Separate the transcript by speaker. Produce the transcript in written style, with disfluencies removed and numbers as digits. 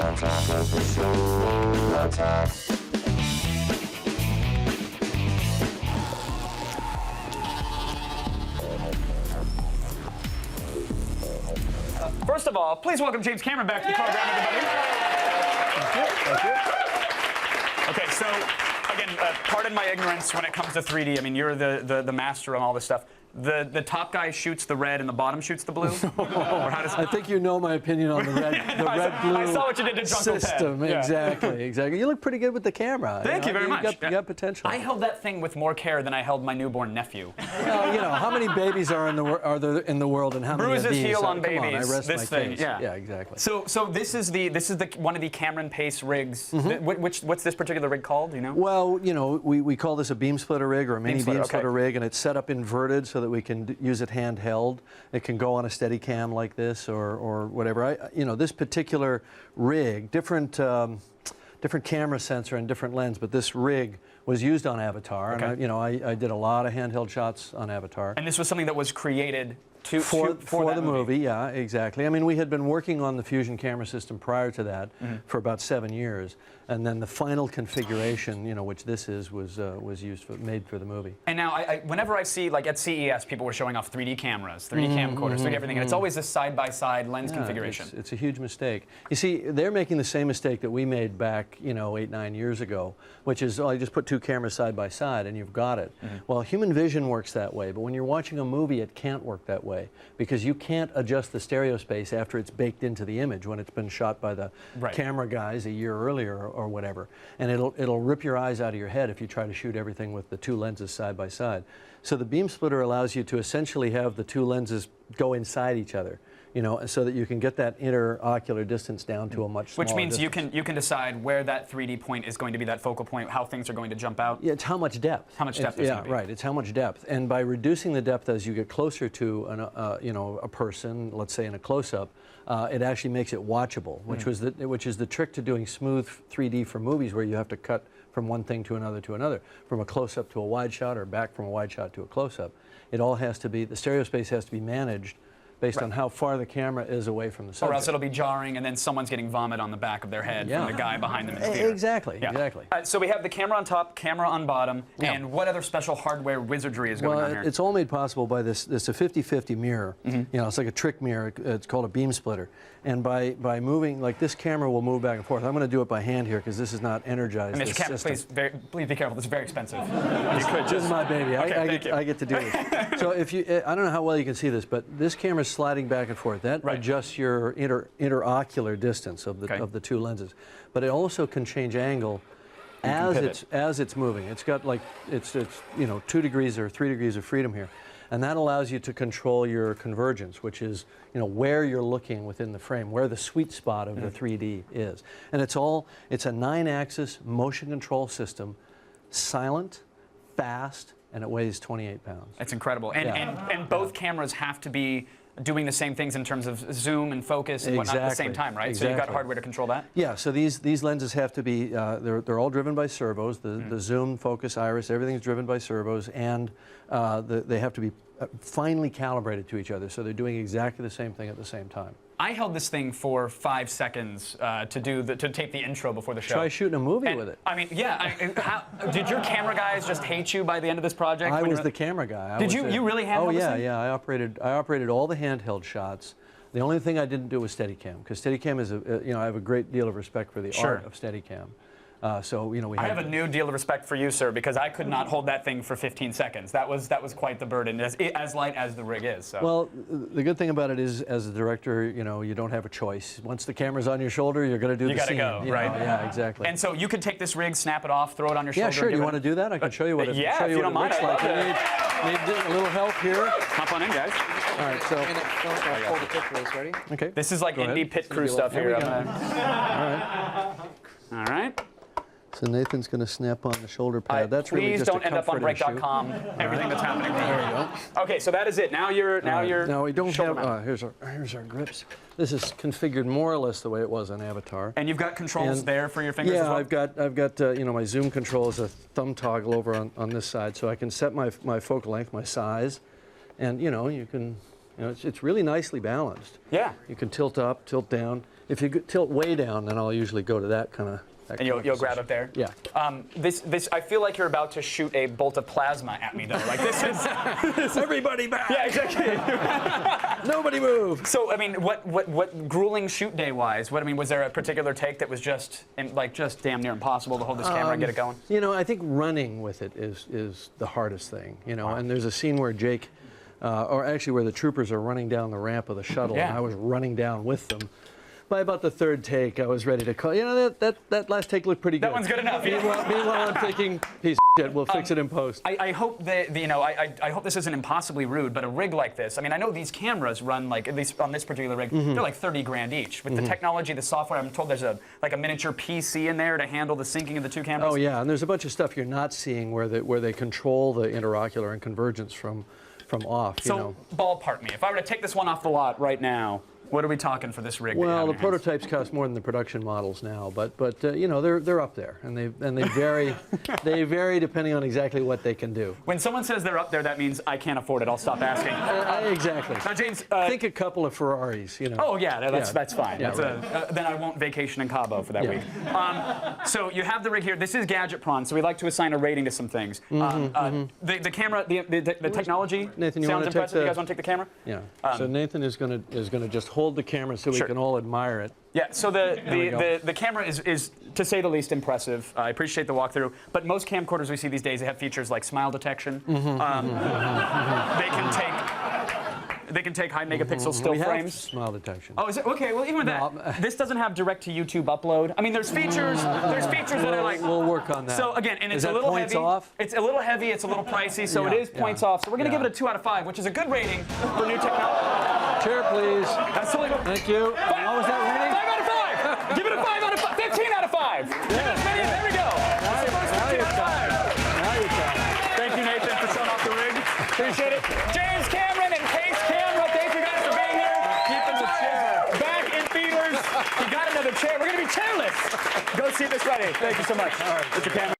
Speaker 1: Attackers will surely attack.
Speaker 2: First of all, please welcome James Cameron back to the program, everybody.
Speaker 3: Thank you.
Speaker 2: Okay, so again, pardon my ignorance when it comes to 3D. I mean, you're the master on all this stuff. The top guy shoots the red and the bottom shoots the blue? Or how does
Speaker 3: I think you know my opinion on the red-blue
Speaker 2: I saw what you did to Drunkle's
Speaker 3: system.
Speaker 2: head. Yeah.
Speaker 3: Exactly. You look pretty good with the camera.
Speaker 2: Thank you very much.
Speaker 3: You got potential.
Speaker 2: I held that thing with more care than I held my newborn nephew.
Speaker 3: Well, you know, how many babies are there in the world, and how many
Speaker 2: Bruises
Speaker 3: of these?
Speaker 2: heal on
Speaker 3: Come on,
Speaker 2: babies.
Speaker 3: I rest
Speaker 2: This
Speaker 3: my
Speaker 2: thing,
Speaker 3: case.
Speaker 2: yeah.
Speaker 3: Exactly.
Speaker 2: So this is the one of the Cameron Pace rigs. What's this particular rig called? Do you know?
Speaker 3: Well, you know, we call this a beam splitter rig or a mini beam splitter
Speaker 2: okay.
Speaker 3: rig, and it's set up inverted so that we can use it handheld. It can go on a Steadicam like this or whatever. You know, this particular rig, different camera sensor and different lens, but this rig was used on Avatar,
Speaker 2: Okay.
Speaker 3: and I did a lot of handheld shots on Avatar.
Speaker 2: And this was something that was created
Speaker 3: For
Speaker 2: that
Speaker 3: the movie, yeah, exactly. I mean, we had been working on the Fusion camera system prior to that for about 7 years, and then the final configuration, you know, which this is, was made for the movie.
Speaker 2: And now, whenever I see, like at CES, people were showing off 3D cameras, 3D camcorders, 3D everything, and it's always this side-by-side lens configuration.
Speaker 3: It's a huge mistake. You see, they're making the same mistake that we made back, you know, 8, 9 years ago, which is, oh, you just put two cameras side by side and you've got it. Well, human vision works that way, but when you're watching a movie, it can't work that way because you can't adjust the stereo space after it's baked into the image when it's been shot by the camera guys a year earlier or whatever. And it'll rip your eyes out of your head if you try to shoot everything with the two lenses side by side. So the beam splitter allows you to essentially have the two lenses go inside each other, you know, so that you can get that interocular distance down to a much smaller
Speaker 2: Which means
Speaker 3: distance.
Speaker 2: you can decide where that 3D point is going to be, that focal point, how things are going to jump out.
Speaker 3: Yeah, it's how much depth.
Speaker 2: How much depth there's going to be.
Speaker 3: Right. It's how much depth, and by reducing the depth as you get closer to a person, let's say in a close-up, it actually makes it watchable, which is the trick to doing smooth 3D for movies, where you have to cut from one thing to another, from a close-up to a wide shot, or back from a wide shot to a close-up. It all has to be, the stereo space has to be managed based on how far the camera is away from the subject.
Speaker 2: Or else it'll be jarring, and then someone's getting vomit on the back of their head from the guy behind them in the theater.
Speaker 3: Exactly.
Speaker 2: So we have the camera on top, camera on bottom, and what other special hardware wizardry is going on here?
Speaker 3: It's all made possible by this a 50-50 mirror. You know, it's like a trick mirror. It's called a beam splitter. And by moving, like this camera will move back and forth. I'm going to do it by hand here because this is not energized.
Speaker 2: Mr. Cameron, please be careful. This is very expensive.
Speaker 3: You could. This is my baby.
Speaker 2: Okay,
Speaker 3: I get to do this. So if you, I don't know how well you can see this, but this camera is sliding back and forth. That adjusts your interocular distance of the two lenses. But it also can change angle as it's moving. It's got like it's you know 2 degrees or 3 degrees of freedom here. And that allows you to control your convergence, which is, you know, where you're looking within the frame, where the sweet spot of the 3D is. And it's a 9-axis motion control system, silent, fast, and it weighs 28 pounds.
Speaker 2: That's incredible. And both cameras have to be doing the same things in terms of zoom and focus and whatnot at the same time, right? So you've got hardware to control that?
Speaker 3: Yeah, so these lenses have to be, they're all driven by servos. The zoom, focus, iris, everything's driven by servos, and they have to be finely calibrated to each other, so they're doing exactly the same thing at the same time.
Speaker 2: I held this thing for 5 seconds to tape the intro before the show.
Speaker 3: Try shooting a movie with it.
Speaker 2: I mean, did your camera guys just hate you by the end of this project?
Speaker 3: I was the camera guy.
Speaker 2: Did you? You really handled this thing?
Speaker 3: Yeah. I operated all the handheld shots. The only thing I didn't do was Steadicam, because Steadicam is I have a great deal of respect for the art of Steadicam. So you know,
Speaker 2: I have a new deal of respect for you, sir, because I could not hold that thing for 15 seconds. That was quite the burden, as light as the rig is. So.
Speaker 3: Well, the good thing about it is, as a director, you know, you don't have a choice. Once the camera's on your shoulder, you're going to do the scene.
Speaker 2: You got to go, right?
Speaker 3: Yeah, exactly.
Speaker 2: And so you could take this rig, snap it off, throw it on your shoulder.
Speaker 3: Yeah, sure. Do you want to do that? I can show you what it,
Speaker 2: yeah,
Speaker 3: show you
Speaker 2: if you
Speaker 3: what
Speaker 2: don't
Speaker 3: it looks
Speaker 2: mind,
Speaker 3: like. Need a little help here.
Speaker 2: Hop on in, guys.
Speaker 3: All right, so.
Speaker 4: Hold the pit crews, ready?
Speaker 3: Okay.
Speaker 2: This is like indie pit crew stuff here.
Speaker 3: All right.
Speaker 2: All right.
Speaker 3: So Nathan's going to snap on the shoulder pad. That's really
Speaker 2: please
Speaker 3: just
Speaker 2: don't
Speaker 3: a
Speaker 2: end up on
Speaker 3: comfort issue.
Speaker 2: break.com. Everything that's happening.
Speaker 3: There you go.
Speaker 2: Okay, so that is it. Now you're
Speaker 3: Now we don't
Speaker 2: shoulder
Speaker 3: have.
Speaker 2: mount.
Speaker 3: Here's our grips. This is configured more or less the way it was on Avatar.
Speaker 2: And you've got controls there for your fingers
Speaker 3: Yeah,
Speaker 2: as well?
Speaker 3: I've got you know, my zoom control is a thumb toggle over on this side, so I can set my focal length, my size, and you know, you can You know, it's really nicely balanced.
Speaker 2: Yeah.
Speaker 3: You can tilt up, tilt down. If you tilt way down, then I'll usually go to that kind of.
Speaker 2: And you'll grab it there?
Speaker 3: Yeah.
Speaker 2: This I feel like you're about to shoot a bolt of plasma at me, though. Like, this is...
Speaker 3: Everybody back!
Speaker 2: Yeah, exactly.
Speaker 3: Nobody move!
Speaker 2: So, I mean, what grueling shoot day-wise, was there a particular take that was just damn near impossible to hold this camera and get it going?
Speaker 3: You know, I think running with it is the hardest thing, you know, and there's a scene where Jake, or actually where the troopers are running down the ramp of the shuttle,
Speaker 2: Yeah.
Speaker 3: and I was running down with them. By about the third take, I was ready to call. You know, that last take looked pretty good.
Speaker 2: That one's good enough. Yeah.
Speaker 3: Meanwhile, I'm thinking, piece of shit, we'll fix it in post.
Speaker 2: I hope that, I hope this isn't impossibly rude, but a rig like this, I mean, I know these cameras run, like, at least on this particular rig, they're like 30 grand each. With the technology, the software, I'm told there's a miniature PC in there to handle the syncing of the two cameras.
Speaker 3: Oh yeah, and there's a bunch of stuff you're not seeing where they control the interocular and convergence from off.
Speaker 2: So,
Speaker 3: you know.
Speaker 2: ballpark me. If I were to take this one off the lot right now, what are we talking for this rig? that you have
Speaker 3: Well,
Speaker 2: in
Speaker 3: the
Speaker 2: your hands?
Speaker 3: prototypes cost more than the production models now, but you know, they're up there, and they vary they vary depending on exactly what they can do.
Speaker 2: When someone says they're up there, that means I can't afford it. I'll stop asking.
Speaker 3: Exactly.
Speaker 2: Now, James,
Speaker 3: Think a couple of Ferraris, you know.
Speaker 2: oh yeah, that's fine.
Speaker 3: Yeah,
Speaker 2: That's then I won't vacation in Cabo for that week. So you have the rig here. This is Gadget Prawn, so we like to assign a rating to some things. The camera, the technology
Speaker 3: Nathan, you
Speaker 2: sounds
Speaker 3: wanna take
Speaker 2: impressive. You
Speaker 3: the-
Speaker 2: guys want to take the camera?
Speaker 3: Yeah. So Nathan is gonna just hold the camera so
Speaker 2: Sure.
Speaker 3: we can all admire it.
Speaker 2: Yeah, so
Speaker 3: we go.
Speaker 2: the camera is, to say the least, impressive. I appreciate the walkthrough, but most camcorders we see these days, they have features like smile detection. They can take high megapixel still
Speaker 3: we have
Speaker 2: frames.
Speaker 3: smile detection.
Speaker 2: Oh, is it? Okay, well, even with that, this doesn't have direct to YouTube upload. I mean, there's features that I like.
Speaker 3: We'll work on that.
Speaker 2: So again, and it's
Speaker 3: Is
Speaker 2: a
Speaker 3: that
Speaker 2: little
Speaker 3: points
Speaker 2: heavy.
Speaker 3: off?
Speaker 2: It's a little heavy. It's a little pricey. So
Speaker 3: Yeah,
Speaker 2: it is points off. So we're gonna
Speaker 3: yeah.
Speaker 2: give it a 2 out of 5, which is a good rating for new technology.
Speaker 3: Chair, please.
Speaker 2: That's totally good.
Speaker 3: Thank you. What was that rating?
Speaker 2: 5 out of 5. Give it a 5 out of 5. 15 out of 5. Give it as many as there we go. That's the first 15 out of 5.
Speaker 3: Now you're talking.
Speaker 2: Thank you, Nathan, for showing off the rig. Appreciate it. James Cameron and Case Camera, thank you guys for being here. Keeping the chair back in theaters. You got another chair. We're going to be chairless. Go see this Friday. Thank you so much. Mr. Cameron.